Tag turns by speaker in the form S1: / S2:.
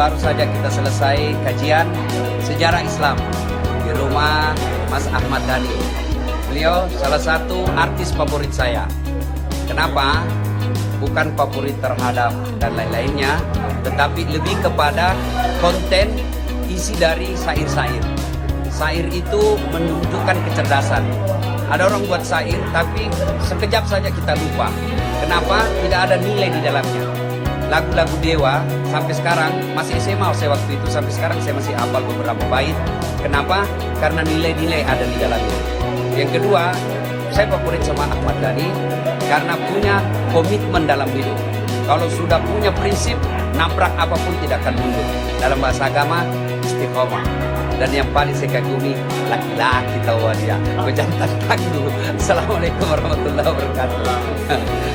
S1: baru saja kita selesai kajian sejarah Islam di rumah Mas Ahmad Dhani. Beliau salah satu artis favorit saya. Kenapa? Bukan favorit terhadap dan lain-lainnya, tetapi lebih kepada konten isi dari syair-syair. Syair itu menunjukkan kecerdasan. Ada orang buat syair, tapi sekejap saja kita lupa. Kenapa? Tidak ada nilai di dalamnya. Lagu-lagu Dewa sampai sekarang, masih SMA saya waktu itu, sampai sekarang saya masih hafal beberapa bait. Kenapa? Karena nilai-nilai ada di dalamnya. Yang kedua, saya favorit sama Ahmad Dhani karena punya komitmen dalam hidup. Kalau sudah punya prinsip, nabrak apapun tidak akan mundur. Dalam bahasa agama, istiqomah. Dan yang paling saya kagumi, laki-laki tahu dia. Pejantan tangguh. Assalamualaikum warahmatullahi wabarakatuh.